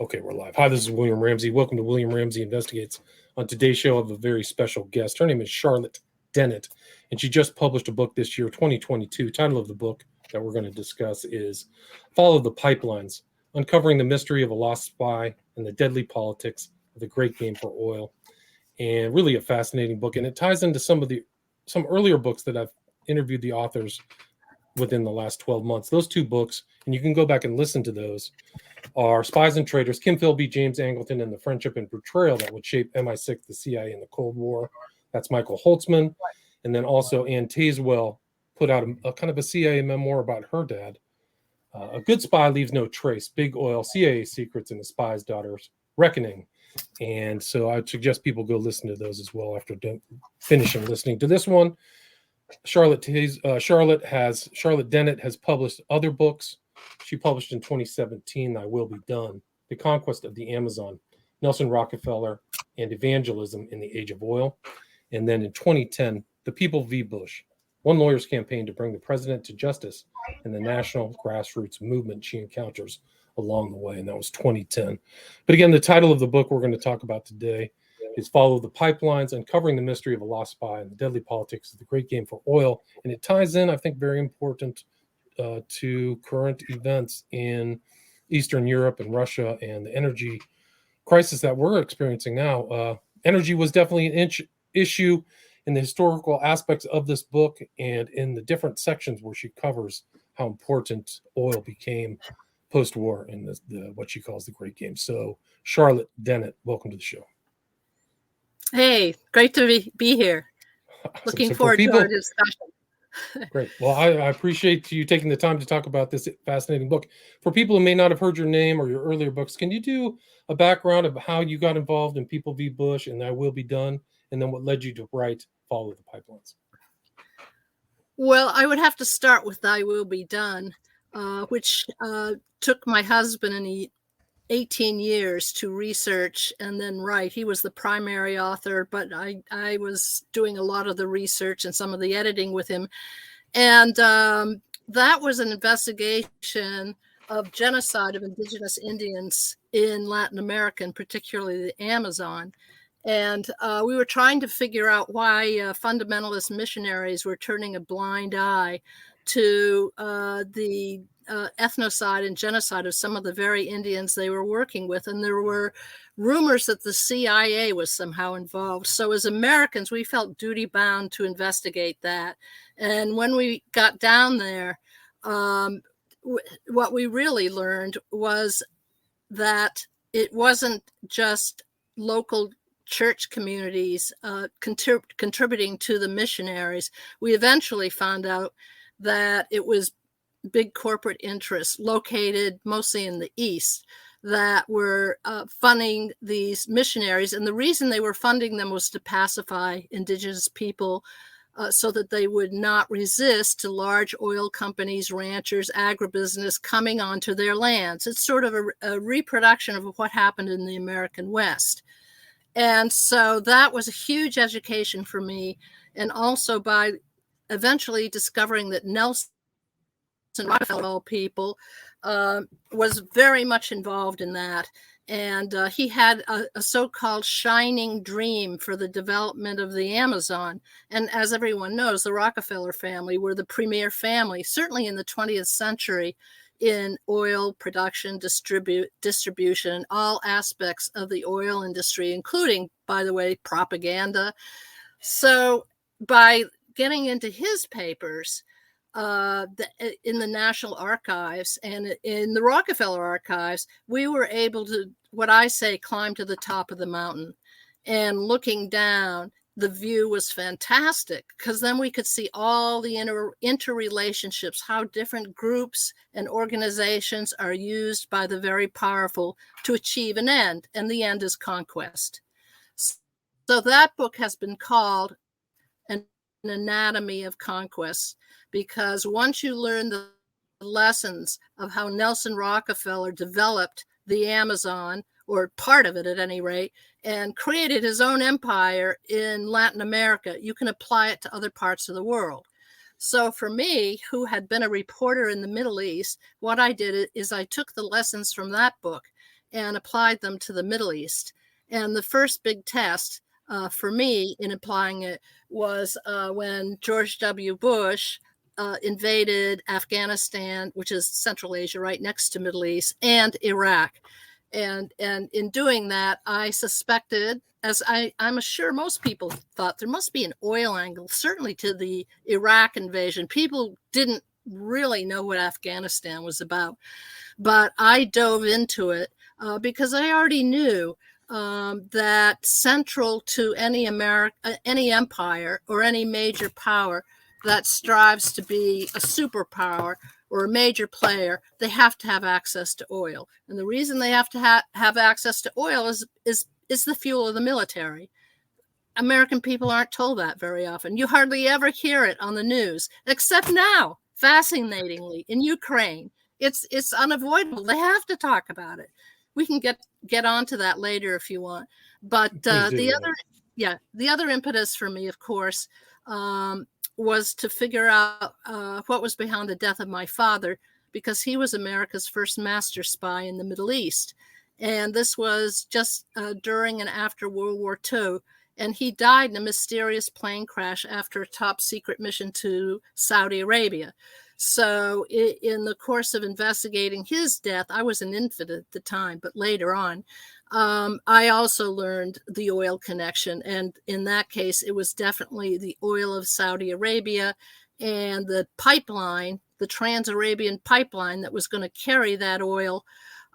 Okay, we're live. Hi, this is William Ramsey. Welcome to William Ramsey Investigates. On today's show, I have a very special guest. Her name is Charlotte Dennett, and she just published a book this year, 2022. Title of the book that we're going to discuss is Follow the Pipelines, Uncovering the Mystery of a Lost Spy and the Deadly Politics of the Great Game for Oil. And really a fascinating book, and it ties into some earlier books that I've interviewed the authors within the last 12 months. Those two books, and you can go back and listen to those, are Spies and Traitors, Kim Philby, James Angleton, and the Friendship and Betrayal that would shape MI6, the CIA, in the Cold War. That's Michael Holtzman. And then also Ann Tazewell put out a kind of a CIA memoir about her dad. A Good Spy Leaves No Trace, Big Oil, CIA Secrets, and the Spy's Daughter's Reckoning. And so I'd suggest people go listen to those as well after finishing listening to this one. Charlotte Dennett has published other books. She published in 2017, I Will Be Done, The Conquest of the Amazon, Nelson Rockefeller, and Evangelism in the Age of Oil. And then in 2010, The People v. Bush, one lawyer's campaign to bring the president to justice and the national grassroots movement she encounters along the way. And that was 2010. But again, the title of the book we're going to talk about today is Follow the Pipelines, Uncovering the Mystery of a Lost Spy and the Deadly Politics of the Great Game for Oil. And it ties in, I think, very important to current events in Eastern Europe and Russia and the energy crisis that we're experiencing now. Energy was definitely an issue in the historical aspects of this book and in the different sections where she covers how important oil became post-war in the what she calls the Great Game. So, Charlotte Dennett, welcome to the show. Hey, great to be here. Awesome. Looking forward to our discussion. Great. Well, I appreciate you taking the time to talk about this fascinating book. For people who may not have heard your name or your earlier books, can you do a background of how you got involved in People v. Bush and I Will Be Done, and then what led you to write Follow the Pipelines? Well, I would have to start with I Will Be Done, which took my husband 18 years to research and then write. He was the primary author, but I was doing a lot of the research and some of the editing with him. And that was an investigation of genocide of indigenous Indians in Latin America, and particularly the Amazon. And we were trying to figure out why fundamentalist missionaries were turning a blind eye to the ethnocide and genocide of some of the very Indians they were working with. And there were rumors that the CIA was somehow involved. So as Americans, we felt duty bound to investigate that. And when we got down there, what we really learned was that it wasn't just local church communities contributing to the missionaries. We eventually found out that it was big corporate interests located mostly in the East that were funding these missionaries. And the reason they were funding them was to pacify indigenous people so that they would not resist to large oil companies, ranchers, agribusiness coming onto their lands. It's sort of a reproduction of what happened in the American West. And so that was a huge education for me. And also by eventually discovering that Nelson Rockefeller people was very much involved in that. And he had a so-called shining dream for the development of the Amazon. And as everyone knows, the Rockefeller family were the premier family, certainly in the 20th century, in oil production, distribution, all aspects of the oil industry, including, by the way, propaganda. So by getting into his papers in the National Archives and in the Rockefeller Archives, we were able to, what I say, climb to the top of the mountain. And looking down, the view was fantastic because then we could see all the interrelationships, how different groups and organizations are used by the very powerful to achieve an end, and the end is conquest. So that book has been called An Anatomy of Conquest, because once you learn the lessons of how Nelson Rockefeller developed the Amazon, or part of it at any rate, and created his own empire in Latin America, you can apply it to other parts of the world. So for me, who had been a reporter in the Middle East, what I did is I took the lessons from that book and applied them to the Middle East. And the first big test for me in applying it was when George W. Bush invaded Afghanistan, which is Central Asia, right next to Middle East, and Iraq. And in doing that, I suspected, as I'm sure most people thought, there must be an oil angle, certainly to the Iraq invasion. People didn't really know what Afghanistan was about, but I dove into it because I already knew that central to any empire or any major power that strives to be a superpower or a major player, they have to have access to oil. And the reason they have to have access to oil is the fuel of the military. American people aren't told that very often. You hardly ever hear it on the news, except now, fascinatingly, in Ukraine. It's unavoidable. They have to talk about it. We can get onto that later if you want. But the other impetus for me, of course, was to figure out what was behind the death of my father, because he was America's first master spy in the Middle East. And this was just during and after World War II. And he died in a mysterious plane crash after a top secret mission to Saudi Arabia. So in the course of investigating his death, I was an infant at the time, but later on, I also learned the oil connection. And in that case, it was definitely the oil of Saudi Arabia and the pipeline, the Trans-Arabian pipeline that was going to carry that oil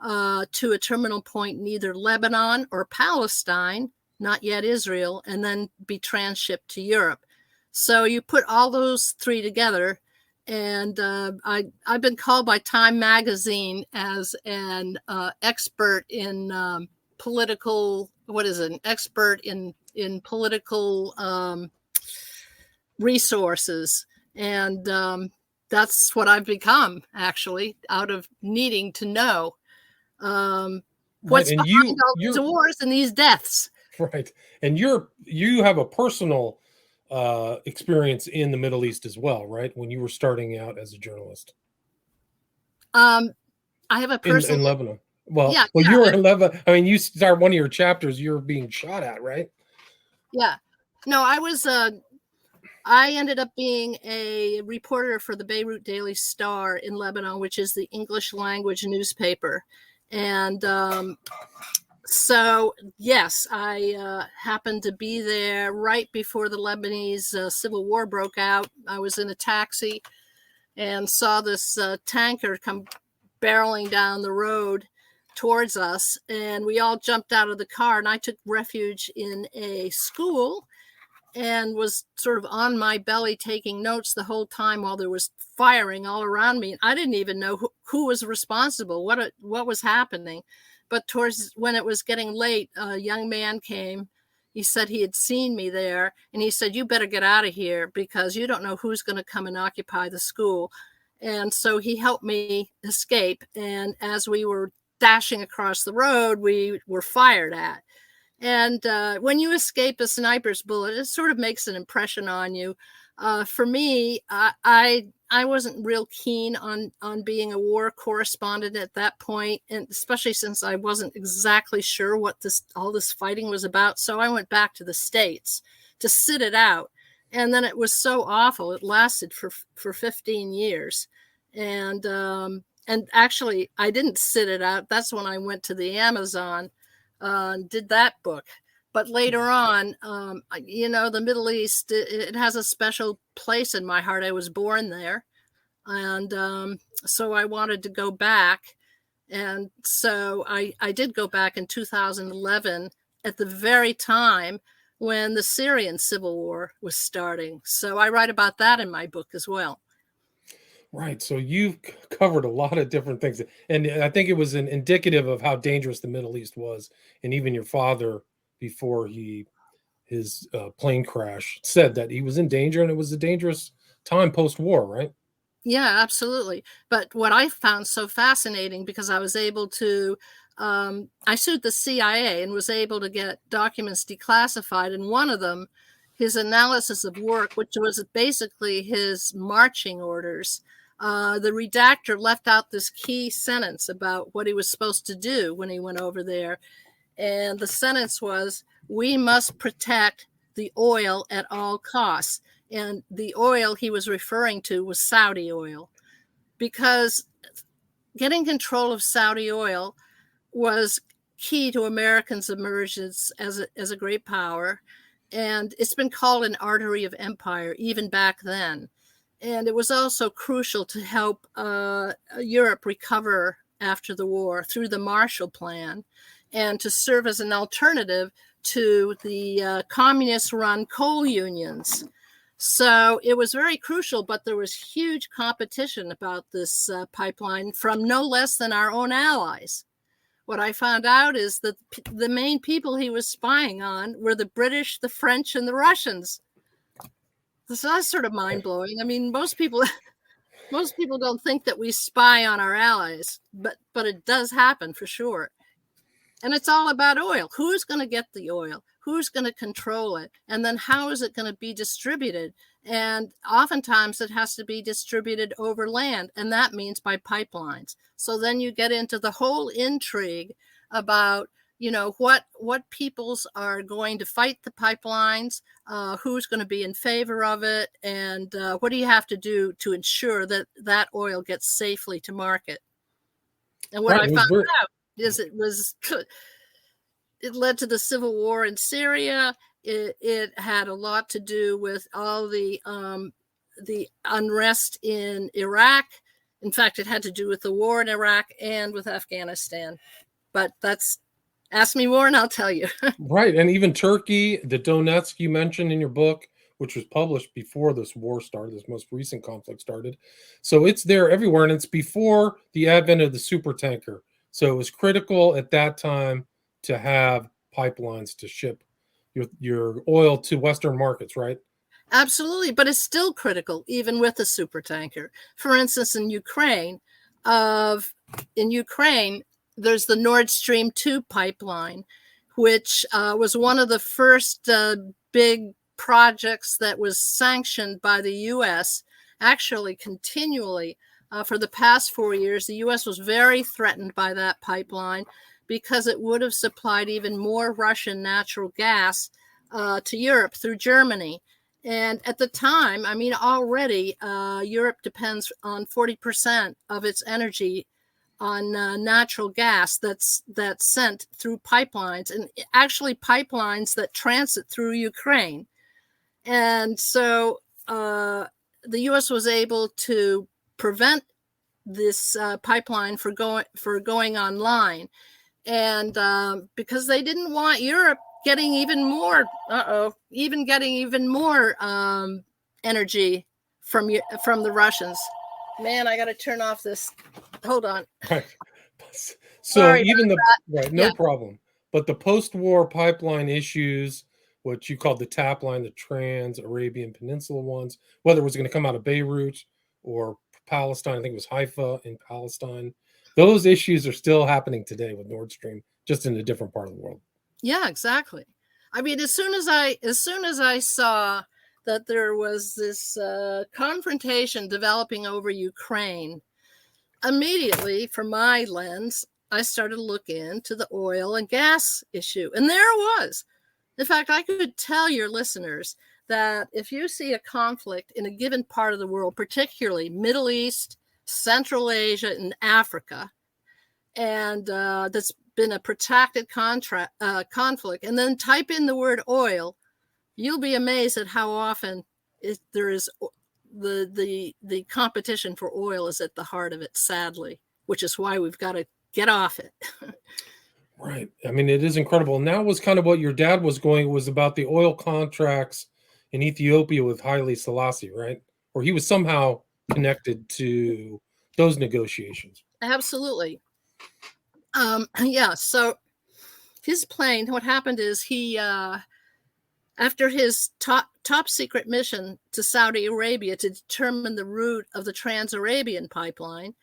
to a terminal point in either Lebanon or Palestine, not yet Israel, and then be transshipped to Europe. So you put all those three together, and I've been called by Time magazine as an expert in political, an expert in political resources. And that's what I've become, actually, out of needing to know what's behind all these wars and these deaths. Right. And you have a personal experience in the Middle East as well, right? When you were starting out as a journalist. I have a personal in Lebanon. Well, you were in Lebanon. I mean, you start one of your chapters, you're being shot at, right? Yeah. No, I ended up being a reporter for the Beirut Daily Star in Lebanon, which is the English language newspaper. And so, yes, I happened to be there right before the Lebanese civil war broke out. I was in a taxi and saw this tanker come barreling down the road towards us. And we all jumped out of the car, and I took refuge in a school and was sort of on my belly taking notes the whole time while there was firing all around me. I didn't even know who was responsible, what was happening. But towards when it was getting late, a young man came. He said he had seen me there, and he said, "You better get out of here because you don't know who's going to come and occupy the school." And so he helped me escape. And as we were dashing across the road, we were fired at. And when you escape a sniper's bullet, it sort of makes an impression on you. For me, I wasn't real keen on being a war correspondent at that point, and especially since I wasn't exactly sure what all this fighting was about. So I went back to the States to sit it out. And then it was so awful. It lasted for 15 years. And actually, I didn't sit it out. That's when I went to the Amazon did that book. But later on, the Middle East, it has a special place in my heart. I was born there. And so I wanted to go back. And so I did go back in 2011 at the very time when the Syrian civil war was starting. So I write about that in my book as well. Right. So you've covered a lot of different things. And I think it was indicative of how dangerous the Middle East was. And even your father, before his plane crash, said that he was in danger, and it was a dangerous time post-war, right? Yeah, absolutely. But what I found so fascinating, because I was able to, I sued the CIA and was able to get documents declassified. And one of them, his analysis of work, which was basically his marching orders, the redactor left out this key sentence about what he was supposed to do when he went over there. And the sentence was, "We must protect the oil at all costs." And the oil he was referring to was Saudi oil, because getting control of Saudi oil was key to Americans' emergence as a great power. And it's been called an artery of empire even back then. And it was also crucial to help Europe recover after the war through the Marshall Plan, and to serve as an alternative to the communist-run coal unions. So it was very crucial, but there was huge competition about this pipeline from no less than our own allies. What I found out is that the main people he was spying on were the British, the French, and the Russians. So that's sort of mind-blowing. I mean, most people don't think that we spy on our allies, but it does happen for sure. And it's all about oil. Who's going to get the oil? Who's going to control it? And then how is it going to be distributed? And oftentimes it has to be distributed over land, and that means by pipelines. So then you get into the whole intrigue about, what peoples are going to fight the pipelines, who's going to be in favor of it, and what do you have to do to ensure that that oil gets safely to market. And what I found out is it led to the civil war in Syria. It had a lot to do with all the unrest in Iraq. In fact, it had to do with the war in Iraq and with Afghanistan. But ask me more and I'll tell you. Right. And even Turkey, the Donetsk you mentioned in your book, which was published before this war started, this most recent conflict started. So it's there everywhere, and it's before the advent of the supertanker. So it was critical at that time to have pipelines to ship your oil to Western markets, right? Absolutely, but it's still critical, even with the supertanker. For instance, in Ukraine, there's the Nord Stream 2 pipeline, which was one of the first big projects that was sanctioned by the U.S. Actually, continually for the past 4 years, the U.S. was very threatened by that pipeline because it would have supplied even more Russian natural gas to Europe through Germany. And at the time, I mean, already Europe depends on 40% of its energy on natural gas that's sent through pipelines, and actually pipelines that transit through Ukraine. And so the U.S. was able to prevent this pipeline for going online, and because they didn't want Europe getting even more energy from the Russians. Man, I got to turn off this. Hold on. Right. So Sorry even yeah. problem. But the post-war pipeline issues, what you called the TAP line, the Trans-Arabian Peninsula ones, whether it was going to come out of Beirut or Palestine, I think it was Haifa in Palestine. Those issues are still happening today with Nord Stream, just in a different part of the world. Yeah, exactly. I mean, as soon as I saw that there was this confrontation developing over Ukraine, immediately, from my lens, I started to look into the oil and gas issue. And there it was. In fact, I could tell your listeners that if you see a conflict in a given part of the world, particularly Middle East, Central Asia, and Africa, and that's been a protracted conflict, and then type in the word oil, you'll be amazed at how often there is the competition for oil is at the heart of it, sadly, which is why we've got to get off it. Right. I mean, it is incredible. And that was kind of what your dad was about the oil contracts in Ethiopia with Haile Selassie, right? Or he was somehow connected to those negotiations. Absolutely. Yeah. So his plane, what happened is he, after his top secret mission to Saudi Arabia to determine the route of the Trans-Arabian pipeline,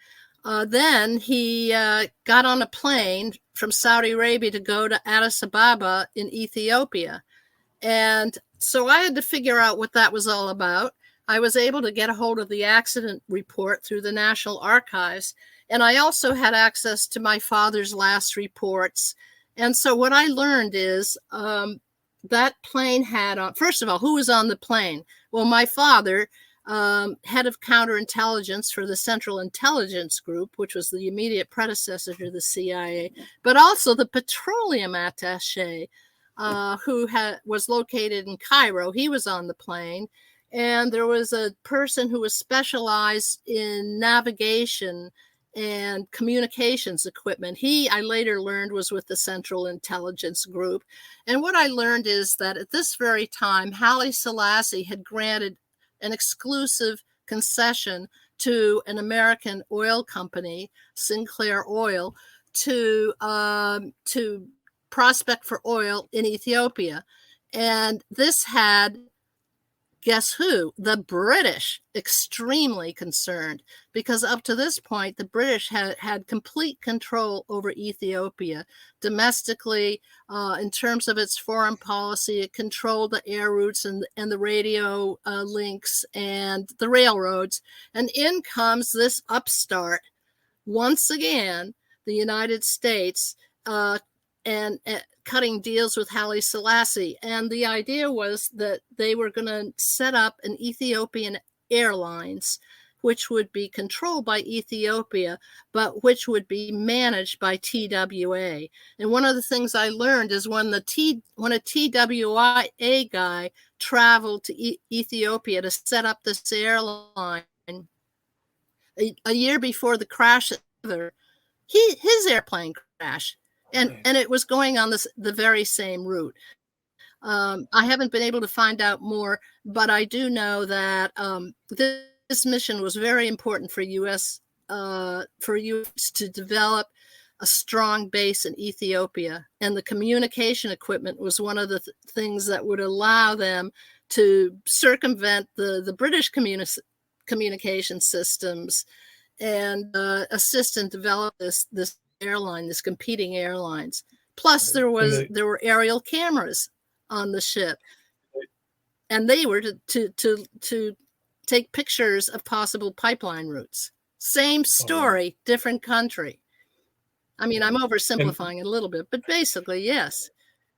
then he got on a plane from Saudi Arabia to go to Addis Ababa in Ethiopia. And so I had to figure out what that was all about. I was able to get a hold of the accident report through the National Archives. And I also had access to my father's last reports. And so what I learned is that plane had on, first of all, who was on the plane? Well, my father, head of counterintelligence for the Central Intelligence Group, which was the immediate predecessor to the CIA, but also the petroleum attaché, who was located in Cairo. He was on the plane. And there was a person who was specialized in navigation and communications equipment. He, I later learned, was with the Central Intelligence Group. And what I learned is that at this very time, Haile Selassie had granted an exclusive concession to an American oil company, Sinclair Oil, to prospect for oil in Ethiopia. And this had, guess who? The British extremely concerned, because up to this point, the British had complete control over Ethiopia domestically. In terms of its foreign policy, it controlled the air routes and the radio links and the railroads. And in comes this upstart, once again, the United States, and cutting deals with Haile Selassie. And the idea was that they were going to set up an Ethiopian Airlines, which would be controlled by Ethiopia, but which would be managed by TWA. And one of the things I learned is when a TWA guy traveled to Ethiopia to set up this airline, a year before the crash, his airplane crashed. And it was going on the very same route. I haven't been able to find out more, but I do know that this mission was very important for U.S. To develop a strong base in Ethiopia. And the communication equipment was one of the things that would allow them to circumvent the British communication systems and assist and develop this airline, this competing airlines. Plus there were aerial cameras on the ship, and they were to take pictures of possible pipeline routes. Same story, different country. I mean, I'm oversimplifying it a little bit, but basically, yes.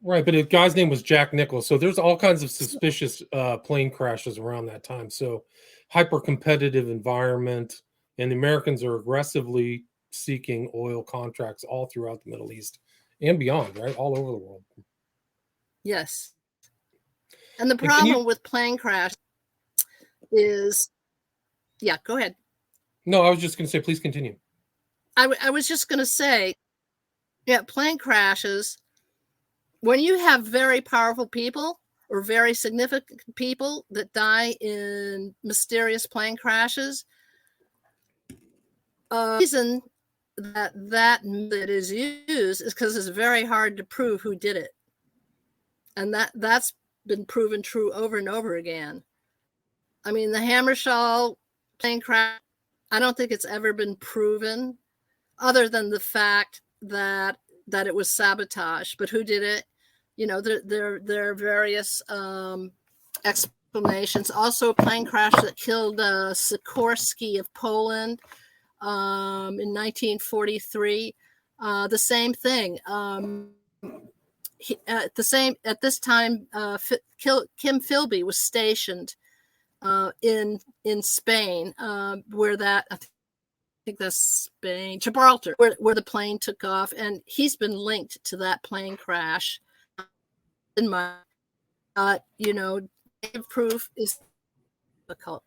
Right, but the guy's name was Jack Nichols. So there's all kinds of suspicious plane crashes around that time. So hyper competitive environment, and the Americans are aggressively seeking oil contracts all throughout the Middle East and beyond, right? All over the world. Yes. And the problem with plane crash is, yeah, go ahead. No, I was just going to say, please continue. I was just going to say, yeah, plane crashes, when you have very powerful people or very significant people that die in mysterious plane crashes, reason that is used is because it's very hard to prove who did it. And that's been proven true over and over again. I mean, the Hammarskjöld plane crash, I don't think it's ever been proven, other than the fact that it was sabotage. But who did it? You know, there are various explanations. Also, a plane crash that killed Sikorsky of Poland in 1943. The same thing. At this time, Kim Philby was stationed in Spain, where I think that's Spain, Gibraltar, where the plane took off, and he's been linked to that plane crash. In my, proof is difficult.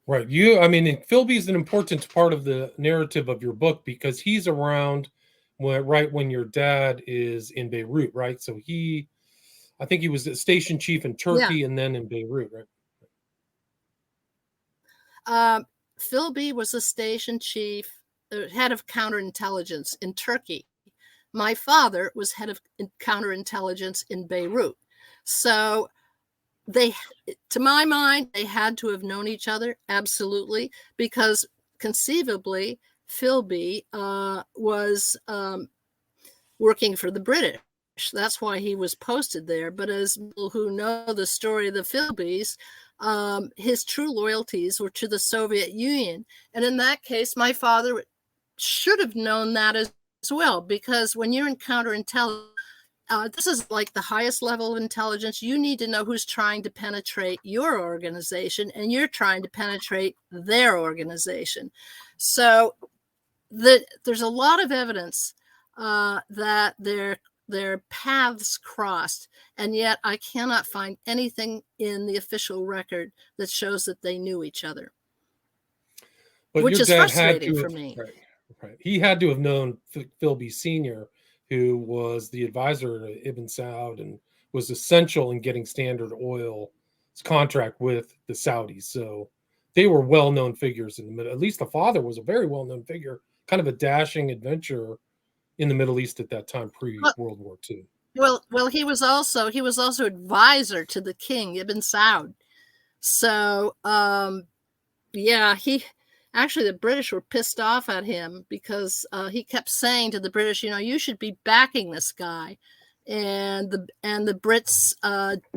Right. Philby is an important part of the narrative of your book because he's around when your dad is in Beirut, right? So I think he was a station chief in Turkey and then in Beirut, right? Philby was a station chief, head of counterintelligence in Turkey. My father was head of counterintelligence in Beirut. So to my mind, they had to have known each other, absolutely, because conceivably Philby was working for the British. That's why he was posted there. But as people who know the story of the Philbys, his true loyalties were to the Soviet Union. And in that case, my father should have known that as well, because when you're in counterintelligence, this is like the highest level of intelligence. You need to know who's trying to penetrate your organization, and you're trying to penetrate their organization. So there's a lot of evidence that their paths crossed, and yet I cannot find anything in the official record that shows that they knew each other, But which your is dad had frustrating to for have, me. right. He had to have known Philby Sr., who was the advisor to Ibn Saud and was essential in getting Standard Oil's contract with the Saudis. So they were well-known figures in the Middle. At least the father was a very well-known figure, kind of a dashing adventurer in the Middle East at that time, pre-World War II. Well, he was also advisor to the king, Ibn Saud. So, yeah, the British were pissed off at him because he kept saying to the British, you should be backing this guy. And the Brits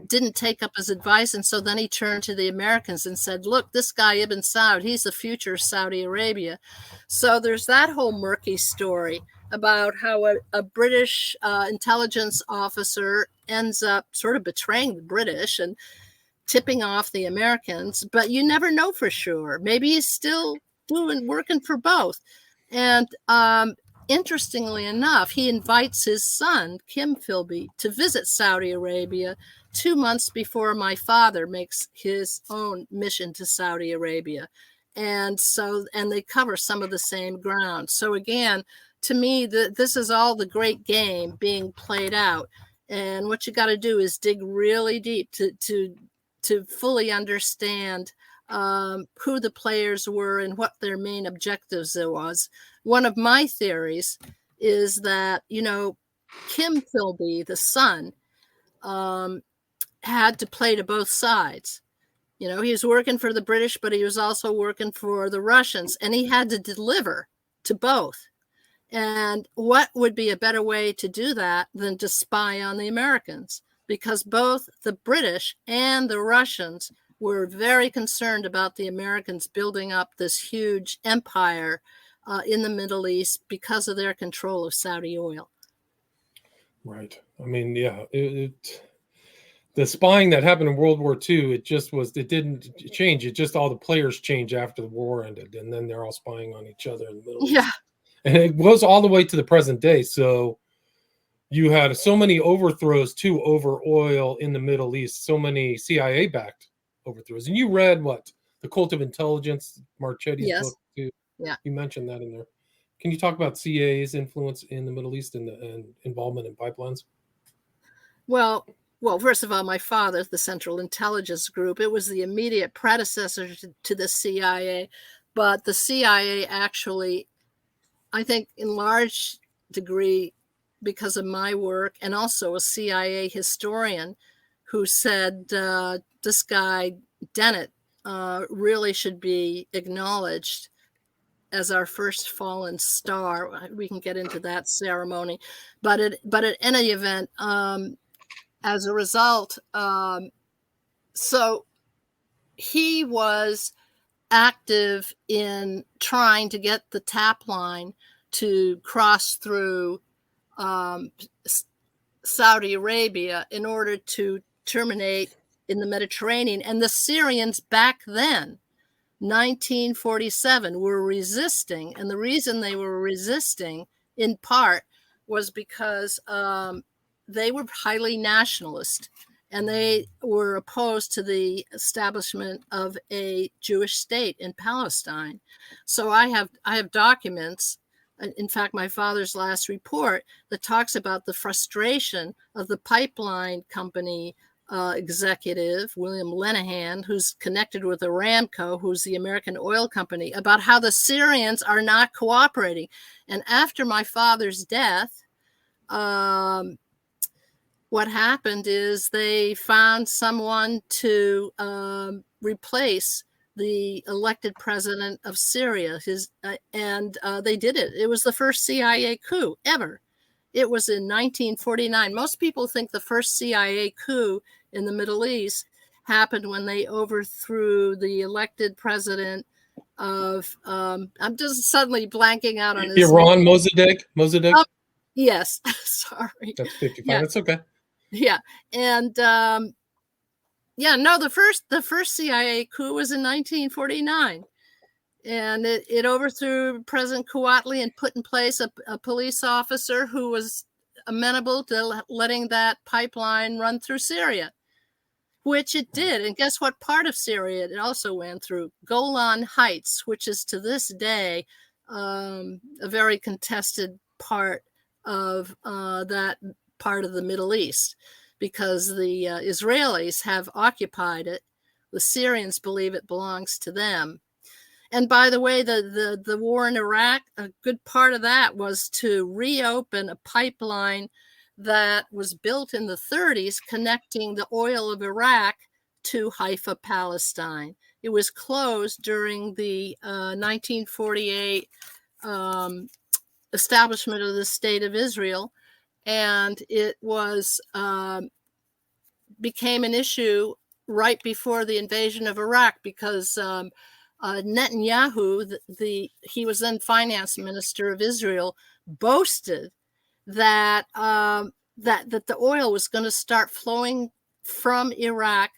didn't take up his advice. And so then he turned to the Americans and said, look, this guy Ibn Saud, he's the future of Saudi Arabia. So there's that whole murky story about how a British intelligence officer ends up sort of betraying the British and tipping off the Americans, but you never know for sure. Maybe he's still working for both. And interestingly enough, he invites his son, Kim Philby, to visit Saudi Arabia 2 months before my father makes his own mission to Saudi Arabia. And they cover some of the same ground. So again, to me, this is all the great game being played out. And what you got to do is dig really deep to fully understand who the players were and what their main objectives was. One of my theories is that, Kim Philby, the son, had to play to both sides. He was working for the British, but he was also working for the Russians, and he had to deliver to both. And what would be a better way to do that than to spy on the Americans? Because both the British and the Russians were very concerned about the Americans building up this huge empire in the Middle East because of their control of Saudi oil. Right. I mean, yeah, the spying that happened in World War II, it didn't change. It just all the players changed after the war ended, and then they're all spying on each other in the Middle East. And it goes all the way to the present day. So you had so many overthrows too over oil in the Middle East, so many CIA-backed overthrows. And you read The Cult of Intelligence, Marchetti's book too. Yeah. You mentioned that in there. Can you talk about CIA's influence in the Middle East and involvement in pipelines? Well, first of all, my father, the Central Intelligence Group, it was the immediate predecessor to the CIA. But the CIA actually, I think in large degree, because of my work, and also a CIA historian who said this guy, Dennett, really should be acknowledged as our first fallen star. We can get into that ceremony. But at any event, as a result, so he was active in trying to get the tap line to cross through Saudi Arabia in order to terminate in the Mediterranean. And the Syrians back then, 1947, were resisting. And the reason they were resisting, in part, was because they were highly nationalist. And they were opposed to the establishment of a Jewish state in Palestine. So I have documents, in fact, my father's last report, that talks about the frustration of the pipeline company executive, William Lenahan, who's connected with Aramco, who's the American oil company, about how the Syrians are not cooperating. And after my father's death, what happened is they found someone to replace the elected president of Syria. And they did it. It was the first CIA coup ever. It was in 1949. Most people think the first CIA coup in the Middle East happened when they overthrew the elected president of, I'm just suddenly blanking out on his Iran, name. Mossadegh. Yes, sorry. That's 55. Yeah. That's okay. Yeah. And no, the first CIA coup was in 1949. And it overthrew President Kouatly and put in place a police officer who was amenable to letting that pipeline run through Syria, which it did. And guess what part of Syria it also went through? Golan Heights, which is to this day a very contested part of that part of the Middle East, because the Israelis have occupied it. The Syrians believe it belongs to them. And by the way, the war in Iraq, a good part of that was to reopen a pipeline that was built in the 30s connecting the oil of Iraq to Haifa, Palestine. It was closed during the 1948 establishment of the State of Israel, and it was became an issue right before the invasion of Iraq, because Netanyahu, he was then finance minister of Israel, boasted that that the oil was going to start flowing from Iraq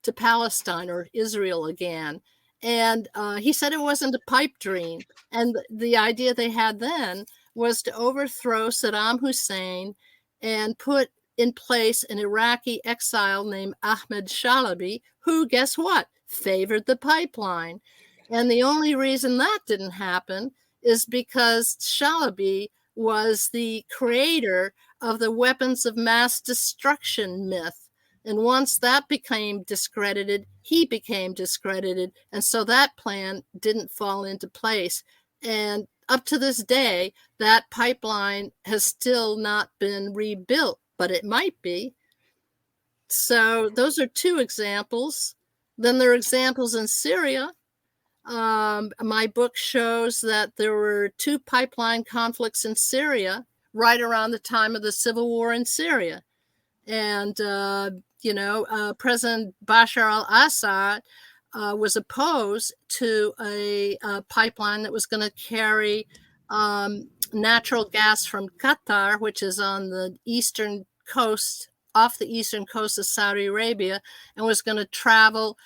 to Palestine or Israel again. And he said it wasn't a pipe dream. And the idea they had then was to overthrow Saddam Hussein and put in place an Iraqi exile named Ahmed Shalabi, who, guess what, favored the pipeline. And the only reason that didn't happen is because Shalabi was the creator of the weapons of mass destruction myth. And once that became discredited, he became discredited. And so that plan didn't fall into place. And up to this day, that pipeline has still not been rebuilt, but it might be. So those are two examples. Then there are examples in Syria. My book shows that there were two pipeline conflicts in Syria right around the time of the civil war in Syria. And, President Bashar al-Assad was opposed to a pipeline that was going to carry natural gas from Qatar, which is on the eastern coast, off the eastern coast of Saudi Arabia, and was going to travel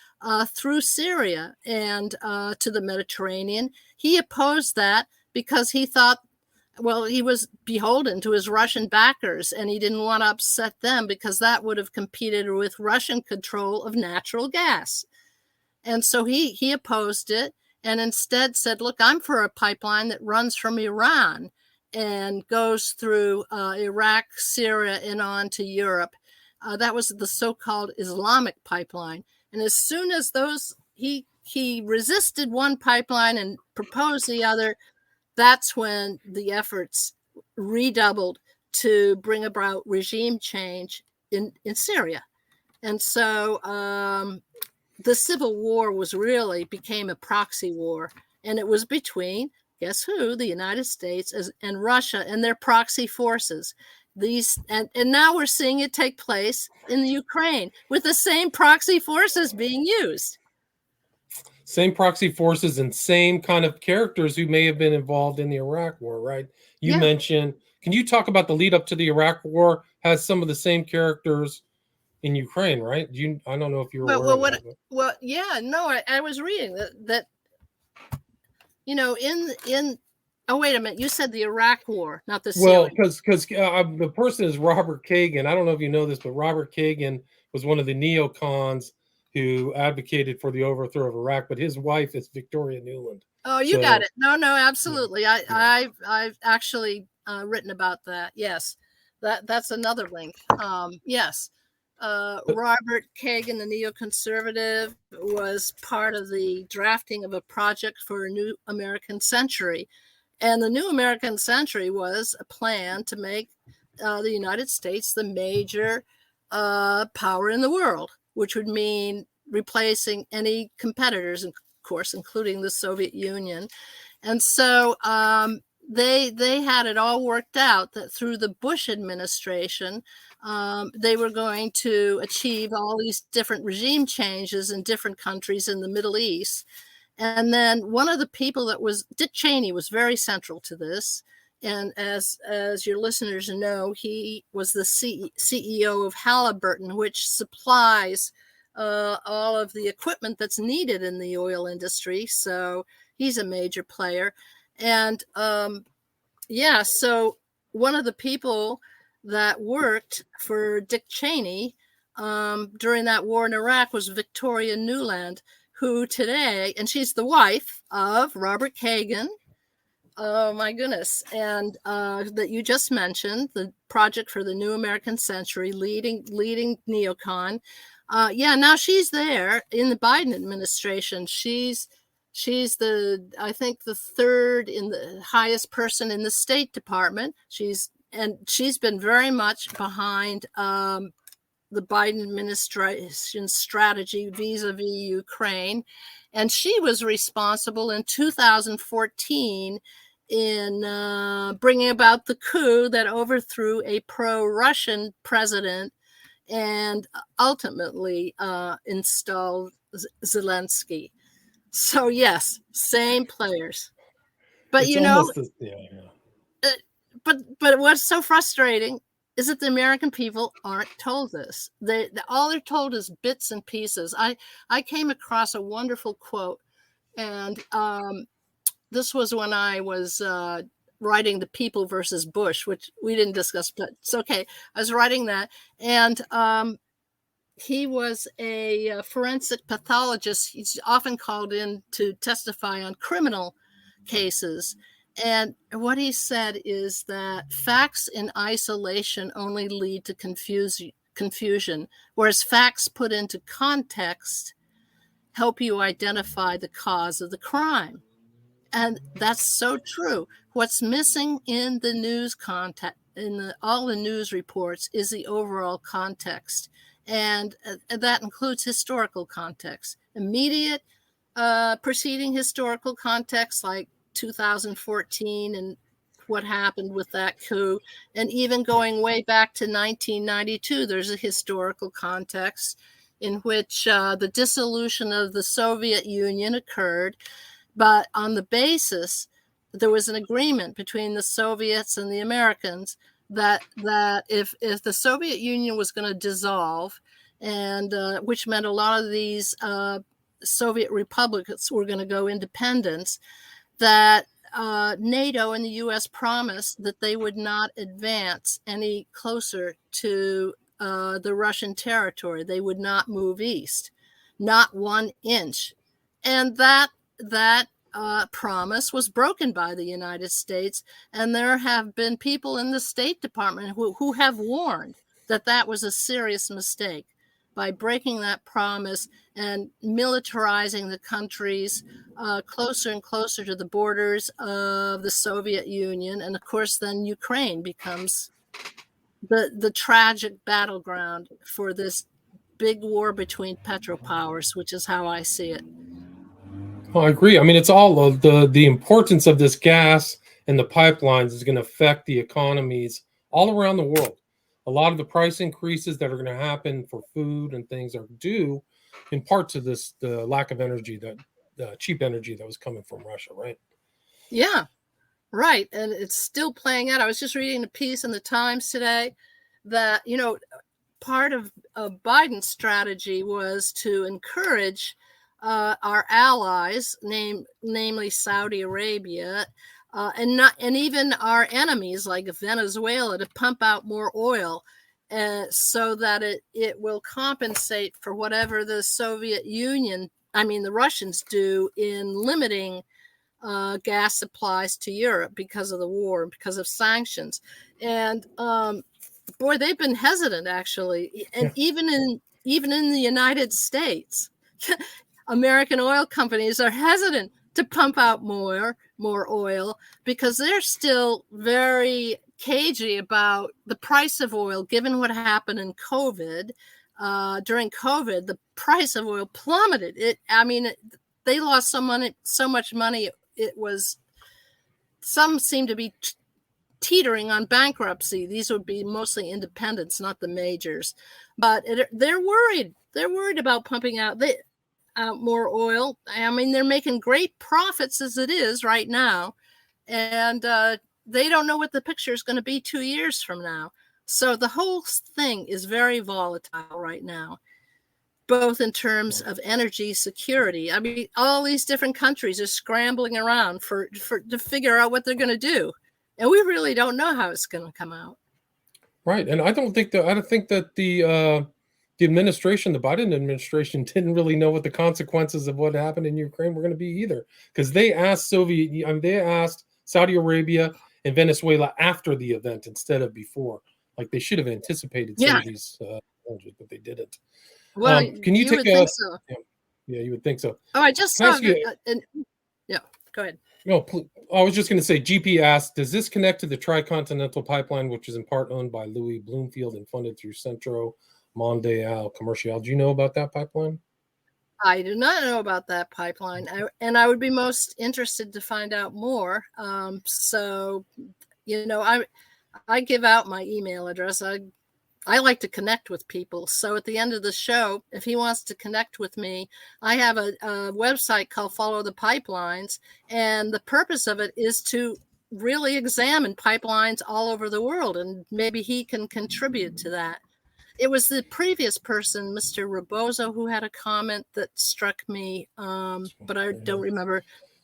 through Syria and to the Mediterranean. He opposed that because he thought, well, he was beholden to his Russian backers, and he didn't want to upset them because that would have competed with Russian control of natural gas. And so he opposed it and instead said, look, I'm for a pipeline that runs from Iran and goes through Iraq, Syria, and on to Europe. That was the so-called Islamic pipeline. And as soon as he resisted one pipeline and proposed the other, that's when the efforts redoubled to bring about regime change in Syria. And so the civil war became a proxy war, and it was between, guess who, the United States and Russia and their proxy forces. And now we're seeing it take place in the Ukraine with the same proxy forces being used. Same proxy forces and same kind of characters who may have been involved in the Iraq war, right? You mentioned, can you talk about the lead up to the Iraq war has some of the same characters in Ukraine, right? I don't know if you're aware of that. Well, yeah, no, I was reading that oh, wait a minute, you said the Iraq war, not the Syria. Well, because the person is Robert Kagan. I don't know if you know this, but Robert Kagan was one of the neocons who advocated for the overthrow of Iraq, but his wife is Victoria Nuland. Oh, you got it. No, absolutely. I've actually written about that. Yes, that's another link. Yes, Robert Kagan, the neoconservative, was part of the drafting of a project for a new American century. And the new American century was a plan to make the United States the major power in the world, which would mean replacing any competitors, of course, including the Soviet Union. And so they had it all worked out that through the Bush administration, they were going to achieve all these different regime changes in different countries in the Middle East. And then one of the people that was Dick Cheney was very central to this. And as your listeners know, he was the CEO of Halliburton, which supplies all of the equipment that's needed in the oil industry. So he's a major player. And so one of the people that worked for Dick Cheney during that war in Iraq was Victoria Nuland, who today, and she's the wife of Robert Kagan. Oh my goodness. And that you just mentioned, the Project for the New American Century, leading neocon. Now she's there in the Biden administration. She's I think the third in the highest person in the State Department. She's been very much behind the Biden administration's strategy vis-a-vis Ukraine. And she was responsible in 2014 in bringing about the coup that overthrew a pro-Russian president and ultimately installed Zelensky. So yes, same players. But but what's so frustrating is that the American people aren't told this. All they're told is bits and pieces. I came across a wonderful quote, and this was when I was writing The People versus Bush, which we didn't discuss, but it's okay. I was writing that, and he was a forensic pathologist. He's often called in to testify on criminal cases. And what he said is that facts in isolation only lead to confusion, whereas facts put into context help you identify the cause of the crime. And that's so true. What's missing in the news context, all the news reports, is the overall context. And that includes historical context, immediate preceding historical context, like 2014 and what happened with that coup. And even going way back to 1992, there's a historical context in which the dissolution of the Soviet Union occurred. But on the basis, there was an agreement between the Soviets and the Americans that if the Soviet Union was going to dissolve, and which meant a lot of these Soviet republics were going to go independent, that NATO and the U.S. promised that they would not advance any closer to the Russian territory. They would not move east, not 1 inch. And that promise was broken by the United States. And there have been people in the State Department who have warned that that was a serious mistake by breaking that promise and militarizing the countries closer and closer to the borders of the Soviet Union. And of course, then Ukraine becomes the tragic battleground for this big war between petropowers, which is how I see it. Well, I agree. I mean, it's all of the importance of this gas and the pipelines is going to affect the economies all around the world. A lot of the price increases that are going to happen for food and things are due in part to the lack of energy, the cheap energy that was coming from Russia, right? Yeah, right. And it's still playing out. I was just reading a piece in the Times today that, part of Biden's strategy was to encourage our allies, namely Saudi Arabia, and even our enemies like Venezuela, to pump out more oil, so that it will compensate for whatever the the Russians do in limiting gas supplies to Europe because of the war, because of sanctions. And boy, they've been hesitant, actually, and even in the United States. American oil companies are hesitant to pump out more oil because they're still very cagey about the price of oil, given what happened in COVID. During COVID, the price of oil plummeted. They lost so much money. It was some seem to be teetering on bankruptcy. These would be mostly independents, not the majors, but they're worried. They're worried about pumping out more oil. I mean, they're making great profits as it is right now, and they don't know what the picture is going to be 2 years from now. So the whole thing is very volatile right now, both in terms of energy security. I mean, all these different countries are scrambling around to figure out what they're going to do. And we really don't know how it's going to come out. Right. And I don't think that the administration, the Biden administration, didn't really know what the consequences of what happened in Ukraine were going to be either, because they asked they asked Saudi Arabia and Venezuela after the event instead of before. Like, they should have anticipated some of these challenges, but they didn't. Well, can you take think so. Yeah, you would think so. Oh, I just saw yeah, go ahead. No, I was just going to say, GP asked, does this connect to the Tricontinental Pipeline, which is in part owned by Louis Bloomfield and funded through Centro Mondial Commercial? Do you know about that pipeline? I do not know about that pipeline, and I would be most interested to find out more. So, I give out my email address. I like to connect with people. So at the end of the show, if he wants to connect with me, I have a website called Follow the Pipelines. And the purpose of it is to really examine pipelines all over the world. And maybe he can contribute to that. It was the previous person, Mr. Rebozo, who had a comment that struck me, but I don't remember.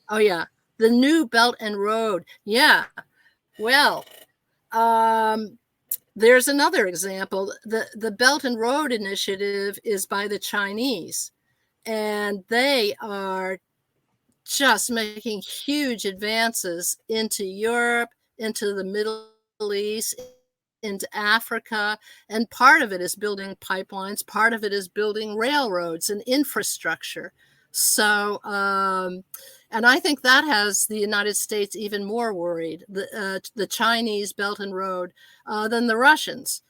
Oh, yeah. The new Belt and Road. Yeah. Well, there's another example. The Belt and Road Initiative is by the Chinese, and they are just making huge advances into Europe, into the Middle East, into Africa, and part of it is building pipelines, part of it is building railroads and infrastructure. So, and I think that has the United States even more worried, the Chinese Belt and Road, than the Russians.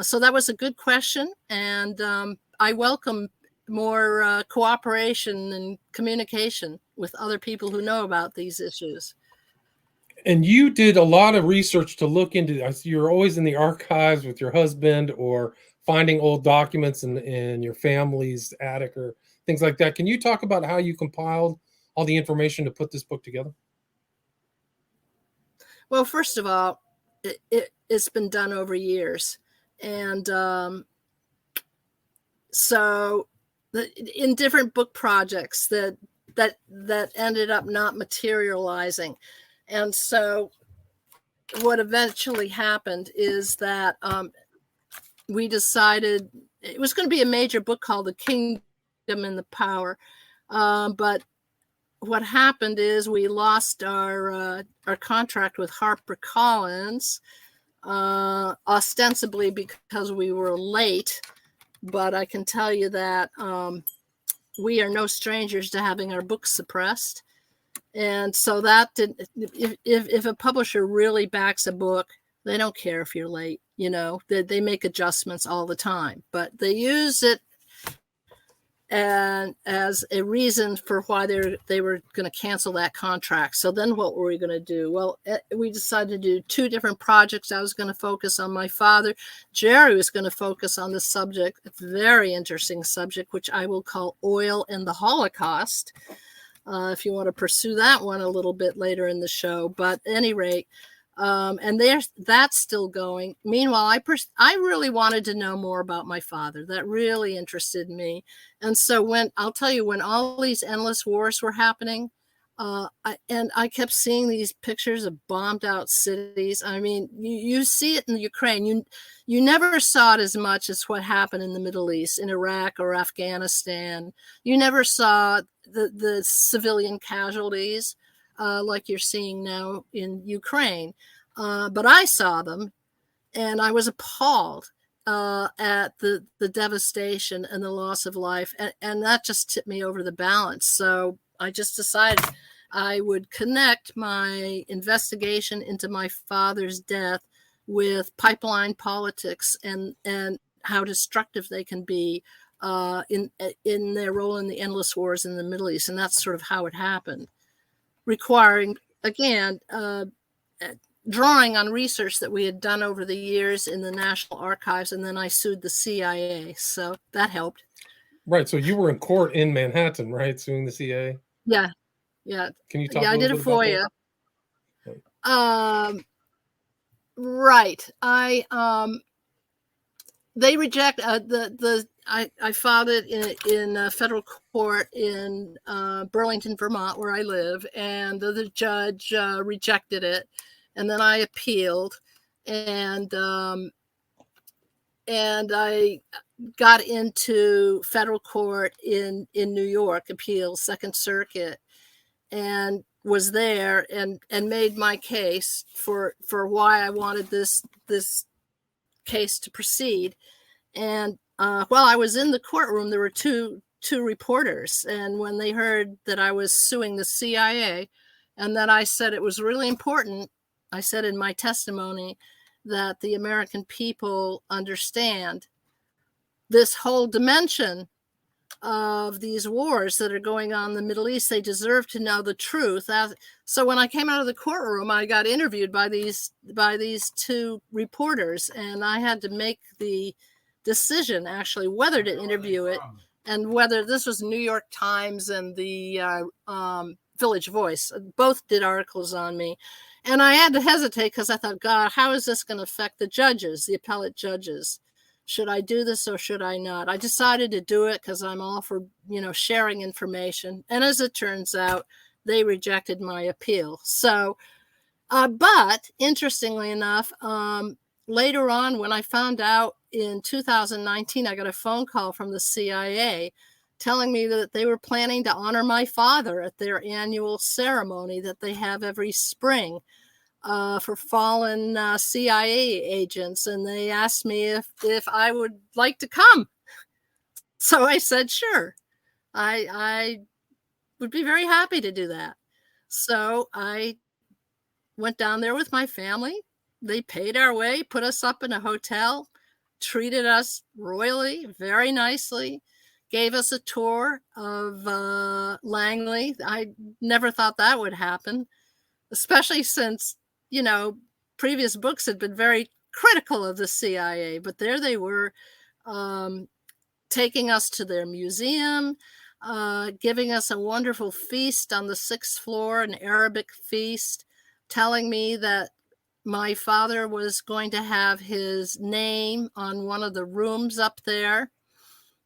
So that was a good question, and I welcome more cooperation and communication with other people who know about these issues. And you did a lot of research to look into. You're always in the archives with your husband, or finding old documents in your family's attic or things like that. Can you talk about how you compiled all the information to put this book together? Well, first of all, it's been done over years. And so in different book projects that ended up not materializing. And so what eventually happened is that we decided it was going to be a major book called The Kingdom and the Power. But what happened is we lost our contract with HarperCollins, ostensibly because we were late. But I can tell you that we are no strangers to having our books suppressed. And so that if a publisher really backs a book, they don't care if you're late. They make adjustments all the time, but they use it and as a reason for why they were going to cancel that contract. So then what were we going to do? Well, we decided to do two different projects. I was going to focus on my father. Jerry was going to focus on the subject, a very interesting subject, which I will call Oil and the Holocaust. If you want to pursue that one a little bit later in the show. But at any rate, and that's still going. Meanwhile, I really wanted to know more about my father. That really interested me. And so when all these endless wars were happening, I kept seeing these pictures of bombed out cities. I mean, you see it in Ukraine. You never saw it as much as what happened in the Middle East, in Iraq or Afghanistan. You never saw the civilian casualties like you're seeing now in Ukraine. But I saw them, and I was appalled at the devastation and the loss of life. And that just tipped me over the balance. So I just decided I would connect my investigation into my father's death with pipeline politics and how destructive they can be in their role in the endless wars in the Middle East. And that's sort of how it happened, requiring again, drawing on research that we had done over the years in the National Archives, and then I sued the CIA, so that helped. Right. So you were in court in Manhattan, right, suing the CIA? Yeah. Can you talk Yeah, a I little did a bit about FOIA. that? Right. They reject I filed it in federal court in Burlington, Vermont, where I live, and the judge rejected it, and then I appealed, and I got into federal court in New York, appeals, Second Circuit, and was there and made my case for why I wanted this case to proceed. And while I was in the courtroom, there were two reporters, and when they heard that I was suing the CIA, and that I said it was really important, I said in my testimony that the American people understand this whole dimension of these wars that are going on in the Middle East. They deserve to know the truth. So when I came out of the courtroom, I got interviewed by these two reporters, and I had to make the decision actually whether to interview it, and whether this was New York Times and the Village Voice. Both did articles on me. And I had to hesitate because I thought, God, how is this going to affect the judges, the appellate judges? Should I do this or should I not? I decided to do it because I'm all for, sharing information. And as it turns out, they rejected my appeal. So, but interestingly enough, later on, when I found out in 2019, I got a phone call from the CIA telling me that they were planning to honor my father at their annual ceremony that they have every spring for fallen CIA agents. And they asked me if I would like to come. So I said, sure, I would be very happy to do that. So I went down there with my family. They paid our way, put us up in a hotel, treated us royally, very nicely, gave us a tour of Langley. I never thought that would happen, especially since, previous books had been very critical of the CIA. But there they were, taking us to their museum, giving us a wonderful feast on the 6th floor, an Arabic feast, telling me that my father was going to have his name on one of the rooms up there,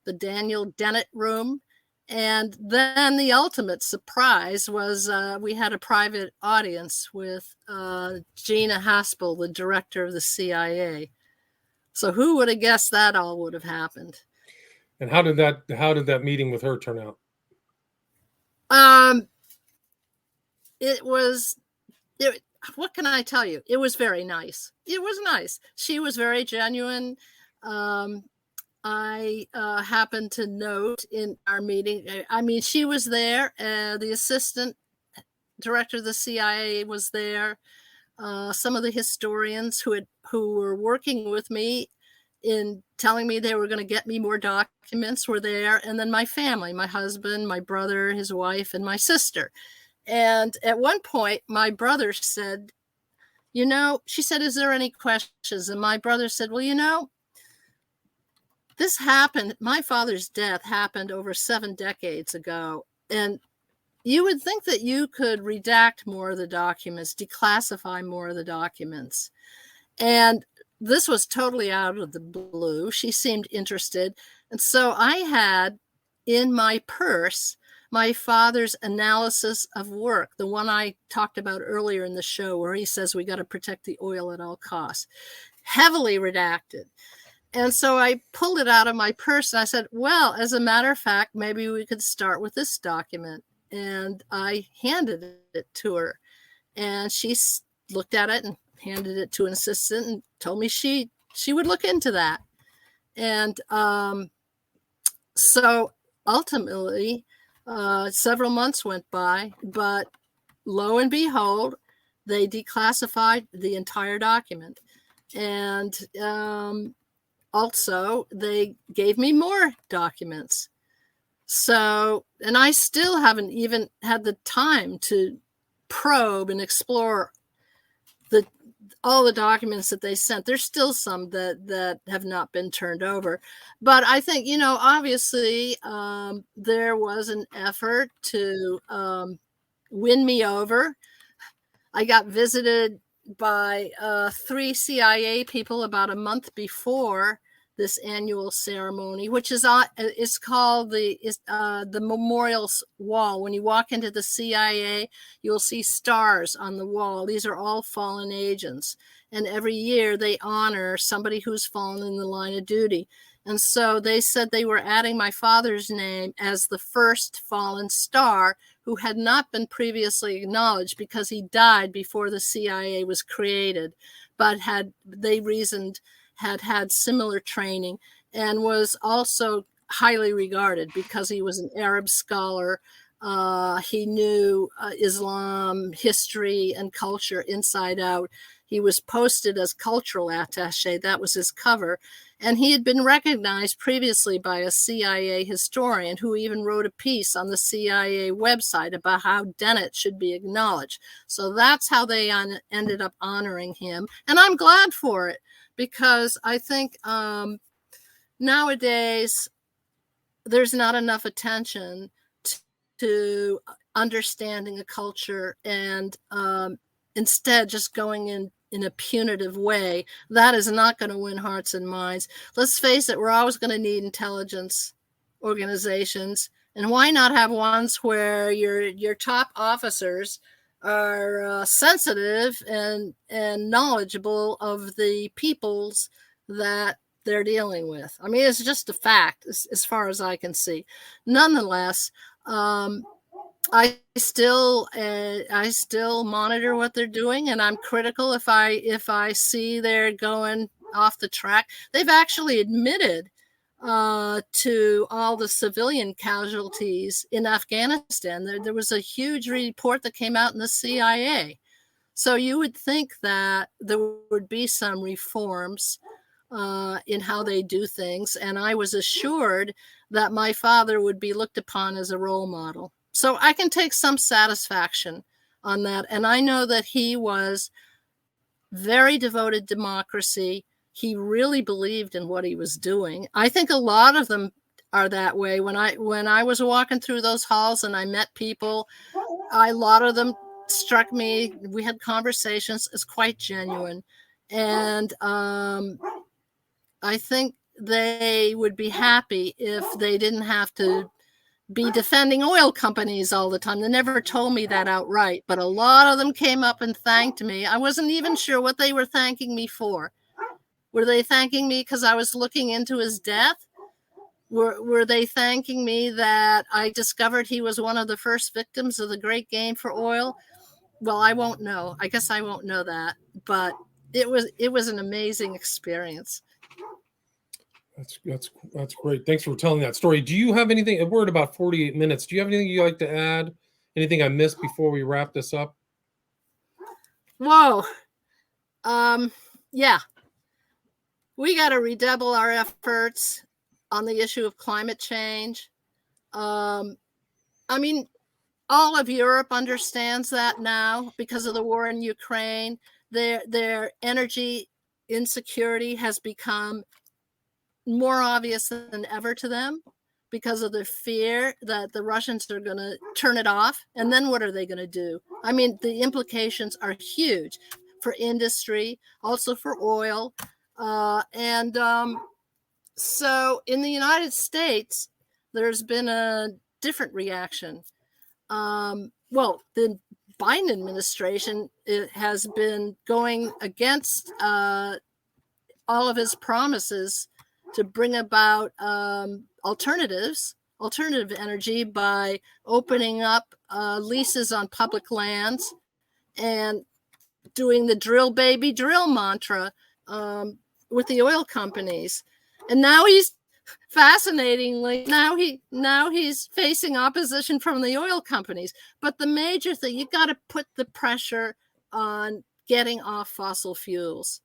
the Daniel Dennett room. And then the ultimate surprise was we had a private audience with Gina Haspel, the director of the CIA. So who would have guessed that all would have happened? And how did that meeting with her turn out? What can I tell you? It was very nice. It was nice. She was very genuine. I happened to note in our meeting, she was there. The assistant director of the CIA was there. Some of the historians who were working with me in telling me they were going to get me more documents were there. And then my family, my husband, my brother, his wife, and my sister. And at one point, my brother said, she said, is there any questions? And my brother said, well, this happened. My father's death happened over 7 decades ago. And you would think that you could redact more of the documents, declassify more of the documents. And this was totally out of the blue. She seemed interested. And so I had in my purse my father's analysis of work, the one I talked about earlier in the show, where he says we got to protect the oil at all costs, heavily redacted. And so I pulled it out of my purse and I said, well, as a matter of fact, maybe we could start with this document. And I handed it to her, and she looked at it and handed it to an assistant and told me she would look into that. And so ultimately, several months went by, but lo and behold, they declassified the entire document. And also, they gave me more documents. So, and I still haven't even had the time to probe and explore all the documents that they sent. There's still some that have not been turned over. But I think, obviously there was an effort to win me over. I got visited by 3 CIA people about a month before this annual ceremony, which is called the Memorial Wall. When you walk into the CIA, you'll see stars on the wall. These are all fallen agents. And every year they honor somebody who's fallen in the line of duty. And so they said they were adding my father's name as the first fallen star who had not been previously acknowledged because he died before the CIA was created, but had similar training and was also highly regarded because he was an Arab scholar. He knew Islam, history, and culture inside out. He was posted as cultural attaché. That was his cover. And he had been recognized previously by a CIA historian who even wrote a piece on the CIA website about how Dennett should be acknowledged. So that's how they ended up honoring him. And I'm glad for it, because I think nowadays there's not enough attention to understanding a culture, and instead just going in a punitive way. That is not going to win hearts and minds. Let's face it, we're always going to need intelligence organizations. And why not have ones where your top officers are sensitive and knowledgeable of the peoples that they're dealing with? I mean, it's just a fact as far as I can see. Nonetheless, I still monitor what they're doing, and I'm critical if I see they're going off the track. They've actually admitted to all the civilian casualties in Afghanistan. There was a huge report that came out in the CIA. So you would think that there would be some reforms in how they do things, and I was assured that my father would be looked upon as a role model. So I can take some satisfaction on that. And I know that he was very devoted to democracy. He really believed in what he was doing. I think a lot of them are that way. When I was walking through those halls and I met people, a lot of them struck me. We had conversations. It's quite genuine. And I think they would be happy if they didn't have to be defending oil companies all the time. They never told me that outright, but a lot of them came up and thanked me. I wasn't even sure what they were thanking me for. Were they thanking me because I was looking into his death? Were they thanking me that I discovered he was one of the first victims of the great game for oil? Well, I won't know. I guess I won't know that, but it was an amazing experience. That's great. Thanks for telling that story. Do you have anything? We're at about 48 minutes. Do you have anything you'd like to add? Anything I missed before we wrap this up? Whoa. Yeah. We got to redouble our efforts on the issue of climate change. I mean, all of Europe understands that now because of the war in Ukraine. Their energy insecurity has become more obvious than ever to them because of the fear that the Russians are going to turn it off. And then what are they going to do? I mean, the implications are huge for industry, also for oil. So in the United States, there's been a different reaction. Well, the Biden administration has been going against all of his promises to bring about alternative energy by opening up leases on public lands and doing the drill baby drill mantra with the oil companies. And now he's fascinatingly he's facing opposition from the oil companies. But the major thing, you got to put the pressure on getting off fossil fuels.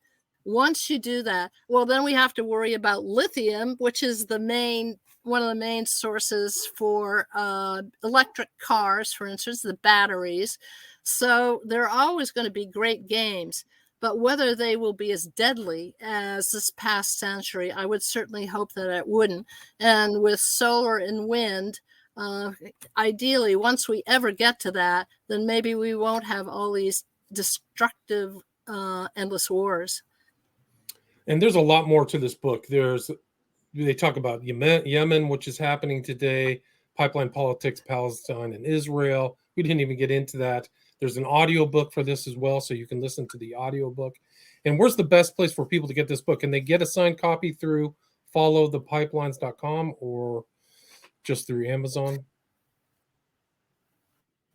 Once you do that, well, then we have to worry about lithium, which is one of the main sources for electric cars, for instance, the batteries. So there are always going to be great games, but whether they will be as deadly as this past century, I would certainly hope that it wouldn't. And with solar and wind, ideally, once we ever get to that, then maybe we won't have all these destructive, endless wars. And there's a lot more to this book. They talk about Yemen, which is happening today, pipeline politics, Palestine and Israel. We didn't even get into that. There's an audio book for this as well, so you can listen to the audio book. And where's the best place for people to get this book? Can they get a signed copy through followthepipelines.com or just through Amazon?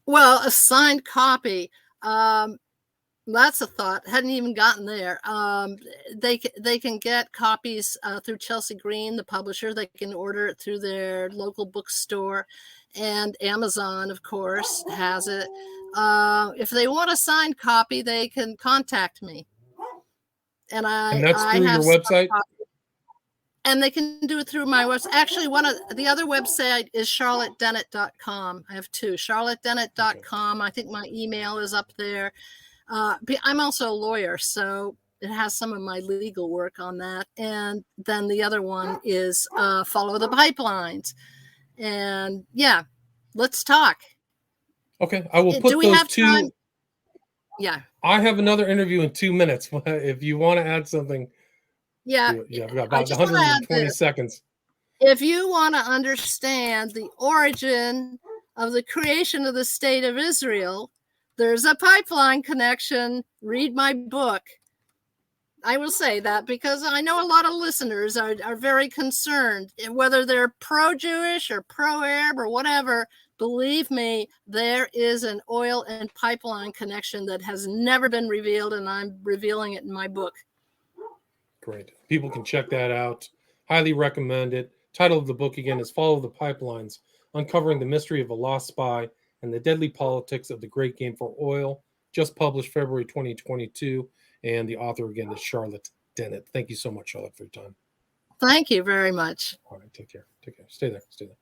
Well, a signed copy. That's a thought. Hadn't even gotten there. They can get copies through Chelsea Green, the publisher. They can order it through their local bookstore, and Amazon, of course, has it. If they want a signed copy, they can contact me, and that's through your website. And they can do it through my website. Actually, one of the other website is charlottedennett.com. I have two, charlottedennett.com. I think my email is up there. I'm also a lawyer, so it has some of my legal work on that. And then the other one is Follow the Pipelines. And yeah, let's talk. Okay, I will put those two. Time? Yeah. I have another interview in 2 minutes. If you want to add something. Yeah. I've got about 120 seconds. If you want to understand the origin of the creation of the state of Israel, there's a pipeline connection. Read my book. I will say that because I know a lot of listeners are very concerned, whether they're pro-Jewish or pro-Arab or whatever. Believe me, there is an oil and pipeline connection that has never been revealed, and I'm revealing it in my book. Great. People can check that out. Highly recommend it. Title of the book again is Follow the Pipelines, Uncovering the Mystery of a Lost Spy and the Deadly Politics of the Great Game for Oil. Just published February 2022. And the author again is Charlotte Dennett. Thank you so much, Charlotte, for your time. Thank you very much. All right. Take care. Take care. Stay there. Stay there.